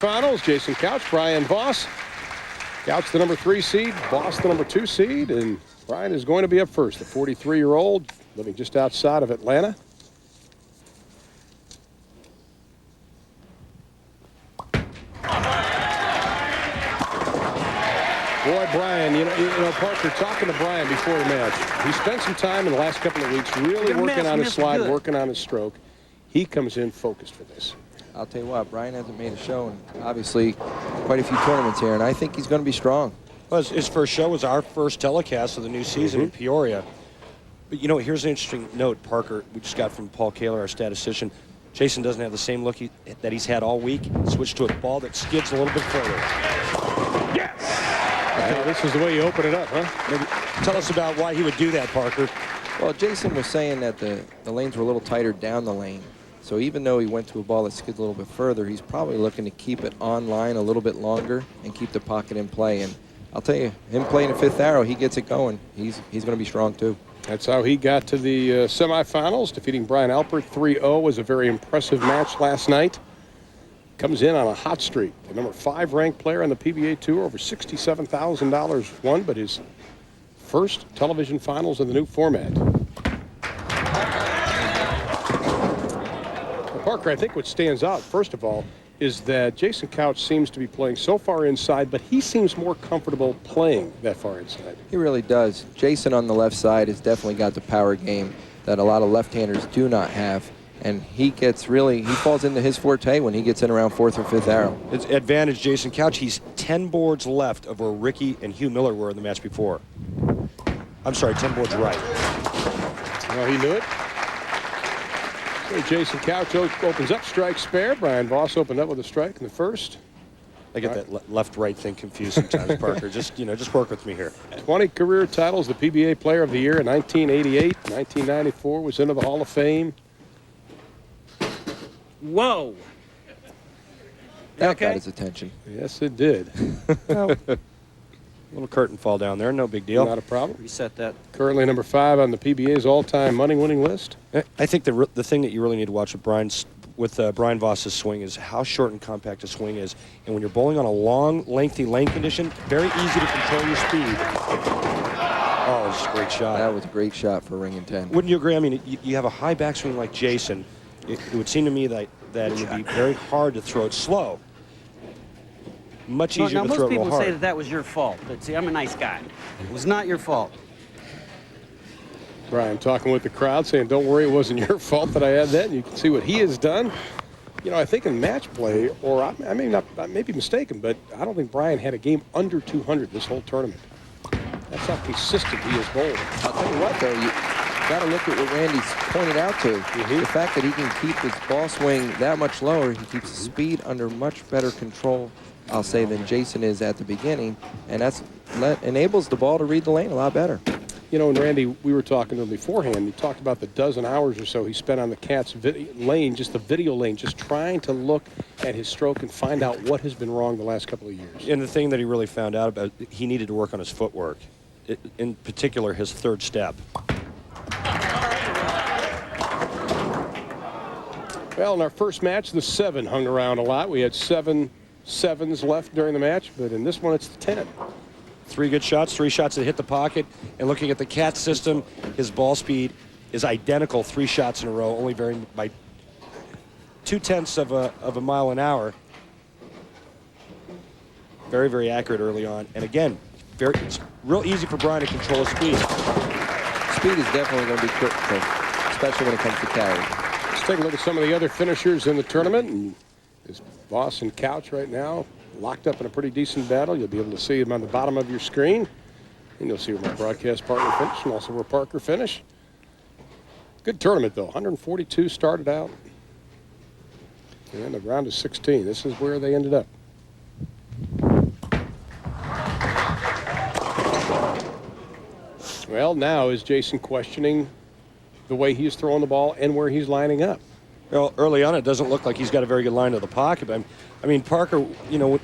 semifinals. Jason Couch, Brian-Voss. Couch the number 3 seed, Voss the number 2 seed, and Brian is going to be up first. The 43-year-old living just outside of Atlanta. Boy, Brian, you know, Parker, talking to Brian before the match, he spent some time in the last couple of weeks really working on his slide, working on his stroke. He comes in focused for this. I'll tell you what, Brian hasn't made a show in obviously quite a few tournaments here, and I think he's going to be strong. Well, his first show was our first telecast of the new season in Peoria. But, you know, here's an interesting note, Parker, we just got from Paul Kaler, our statistician. Jason doesn't have the same look that he's had all week. Switched to a ball that skids a little bit further. Yes! This is the way you open it up, huh? Maybe tell us about why he would do that, Parker. Well, Jason was saying that the lanes were a little tighter down the lane. So even though he went to a ball that skids a little bit further, he's probably looking to keep it on line a little bit longer and keep the pocket in play. And I'll tell you, him playing a fifth arrow, he gets it going. He's going to be strong, too. That's how he got to the semifinals. Defeating Brian Alpert 3-0 was a very impressive match last night. Comes in on a hot streak. The number 5 ranked player on the PBA Tour, over $67,000 won, but his first television finals in the new format. Parker, I think what stands out, first of all, is that Jason Couch seems to be playing so far inside, but he seems more comfortable playing that far inside. He really does. Jason on the left side has definitely got the power game that a lot of left-handers do not have. And he falls into his forte when he gets in around 4th or 5th arrow. It's advantage Jason Couch. He's 10 boards left of where Ricky and Hugh Miller were in the match before. I'm sorry, 10 boards right. Well, he knew it. So Jason Couch opens up, strike spare. Brian-Voss opened up with a strike in the first. I get that left-right thing confused sometimes, Parker. Just work with me here. 20 career titles, the PBA Player of the Year in 1988. 1994 was into the Hall of Fame. Whoa. That got his attention. Yes, it did. Little curtain fall down there, no big deal. Not a problem. Reset that. Currently number 5 on the PBA's all-time money-winning list. I think the thing that you really need to watch with Brian-Voss's swing is how short and compact his swing is. And when you're bowling on a long, lengthy lane condition, very easy to control your speed. Oh, it's a great shot. That was a great shot for ring and 10. Wouldn't you agree? I mean, you have a high backswing like Jason. It would seem to me that it would be very hard to throw it slow. Much easier to throw it real hard. Most people say that was your fault, but see, I'm a nice guy. It was not your fault. Brian talking with the crowd, saying, don't worry, it wasn't your fault that I had that. And you can see what he has done. You know, I think in match play, or I may be mistaken, but I don't think Brian had a game under 200 this whole tournament. That's how consistent he is bowling. I'll tell you what, though, you got to look at what Randy's pointed out to. The fact that he can keep his ball swing that much lower, he keeps the speed under much better control, I'll say, than Jason is at the beginning, and that enables the ball to read the lane a lot better. You know, and Randy, we were talking to him beforehand. He talked about the dozen hours or so he spent on the Cat's lane, just the video lane, just trying to look at his stroke and find out what has been wrong the last couple of years. And the thing that he really found out about, he needed to work on his footwork, in particular his third step. Well, in our first match, the 7 hung around a lot. We had 7 sevens left during the match, but in this one, it's the 10. 3 good shots, 3 shots that hit the pocket. And looking at the Cat system, his ball speed is identical 3 shots in a row, only varying by 0.2 of a mile an hour. Very, very accurate early on. And again, it's real easy for Brian to control his speed. Speed is definitely going to be critical, especially when it comes to carry. Let's take a look at some of the other finishers in the tournament. And there's Voss and Couch right now, locked up in a pretty decent battle. You'll be able to see them on the bottom of your screen. And you'll see where my broadcast partner finished and also where Parker finished. Good tournament, though. 142 started out. And the round of 16. This is where they ended up. Well, now is Jason questioning the way he's throwing the ball and where he's lining up. Well, early on, it doesn't look like he's got a very good line to the pocket. But I mean, Parker, you know,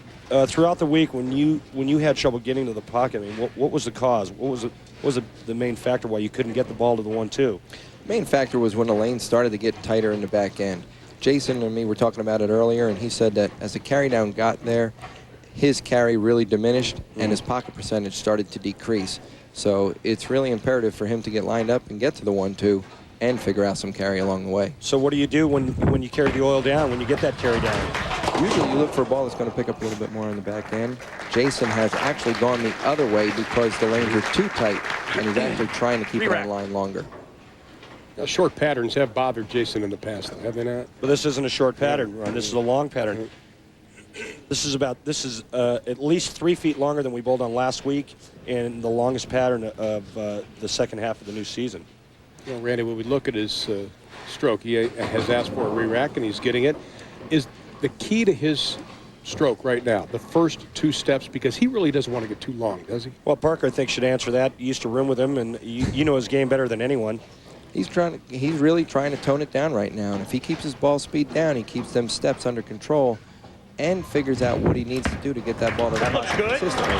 throughout the week when you had trouble getting to the pocket, I mean, what was the cause? What was the main factor why you couldn't get the ball to the 1-2? Main factor was when the lane started to get tighter in the back end. Jason and me were talking about it earlier, and he said that as the carry down got there, his carry really diminished and his pocket percentage started to decrease. So it's really imperative for him to get lined up and get to the 1-2 and figure out some carry along the way. So what do you do when you carry the oil down, when you get that carry down? Usually you look for a ball that's going to pick up a little bit more on the back end. Jason has actually gone the other way because the lanes are too tight, and he's actually trying to keep it on line longer. Now, short patterns have bothered Jason in the past, have they not? But this isn't a short pattern, Ron. This is a long pattern. This is at least 3 feet longer than we bowled on last week, and the longest pattern of the second half of the new season. You know, Randy, when we look at his stroke, he has asked for a re-rack, and he's getting it. Is the key to his stroke right now the first 2 steps? Because he really doesn't want to get too long, does he? Well, Parker, I think, should answer that. You used to room with him, and you know his game better than anyone. He's really trying to tone it down right now, and if he keeps his ball speed down, he keeps them steps under control and figures out what he needs to do to get that ball to the pocket consistently.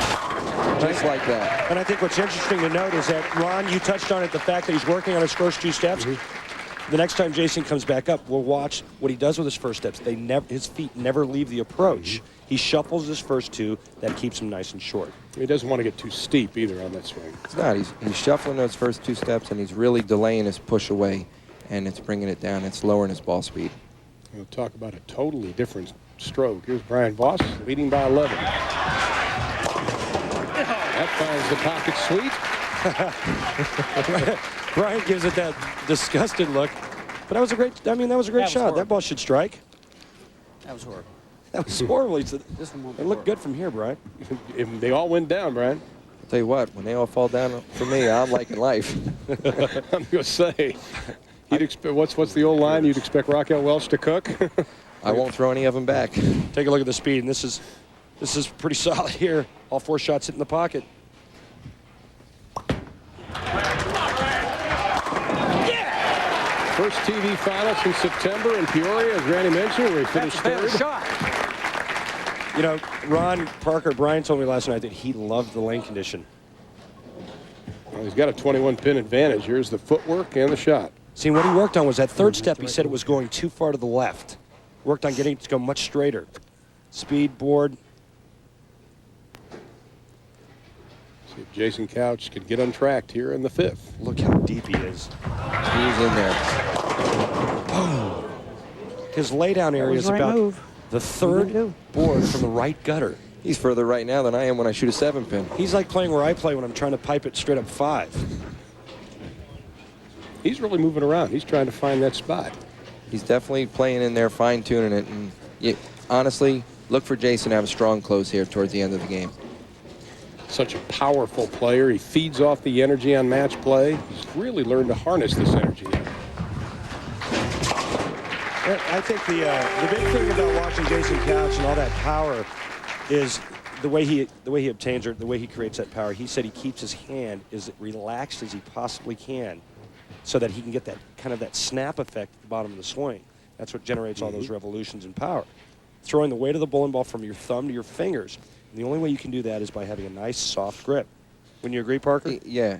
Just like that. And I think what's interesting to note is that, Ron, you touched on it, the fact that he's working on his first 2 steps. The next time Jason comes back up, we'll watch what he does with his first steps. His feet never leave the approach. He shuffles his first 2. That keeps him nice and short. He doesn't want to get too steep either on that swing. It's not. He's shuffling those first 2 steps, and he's really delaying his push away, and it's bringing it down. It's lowering his ball speed. We'll talk about a totally different stroke. Here's Brian-Voss leading by 11. That finds the pocket sweet. Brian gives it that disgusted look. But that was a great shot. horrible. That ball should strike. That was horrible. That was horrible. This one won't be It looked horrible. good from here, Brian. If they all went down, Brian. I'll tell you what, when they all fall down for me, I'm liking life. I'm going to say, what's the old line? You'd expect Raquel Welch to cook? I won't throw any of them back. Take a look at the speed, and this is pretty solid here. All 4 shots hit in the pocket. First TV final since September in Peoria, as Randy mentioned, where he finished third. Shot. You know, Ron, Parker, Brian told me last night that he loved the lane condition. Well, he's got a 21-pin advantage. Here's the footwork and the shot. See, what he worked on was that third step. He said it was going too far to the left. Worked on getting it to go much straighter. Speed, board. See if Jason Couch could get untracked here in the 5th. Look how deep he is. He's in there. His laydown area is the right about move. the 3rd board from the right gutter. He's further right now than I am when I shoot a 7-pin. He's like playing where I play when I'm trying to pipe it straight up 5. He's really moving around. He's trying to find that spot. He's definitely playing in there, fine-tuning it. And honestly, look for Jason to have a strong close here towards the end of the game. Such a powerful player. He feeds off the energy on match play. He's really learned to harness this energy. I think the big thing about watching Jason Couch and all that power is the way he obtains or the way he creates that power. He said he keeps his hand as relaxed as he possibly can, so that he can get that kind of that snap effect at the bottom of the swing. That's what generates all those revolutions and power. Throwing the weight of the bowling ball from your thumb to your fingers. And the only way you can do that is by having a nice, soft grip. Wouldn't you agree, Parker? Yeah.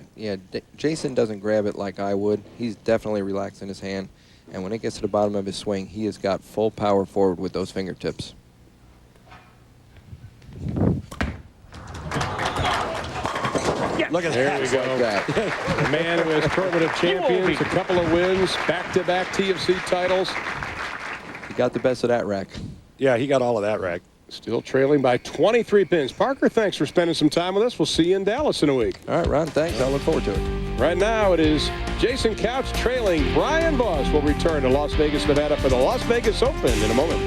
Jason doesn't grab it like I would. He's definitely relaxing his hand. And when it gets to the bottom of his swing, he has got full power forward with those fingertips. Look at There we go. Like that. The man who has permanent champions, a couple of wins, back-to-back TFC titles. He got the best of that rack. Yeah, he got all of that, Rack. Still trailing by 23 pins. Parker, thanks for spending some time with us. We'll see you in Dallas in a week. All right, Ron, thanks. I look forward to it. Right now, it is Jason Couch trailing Brian-Voss. Will return to Las Vegas, Nevada for the Las Vegas Open in a moment.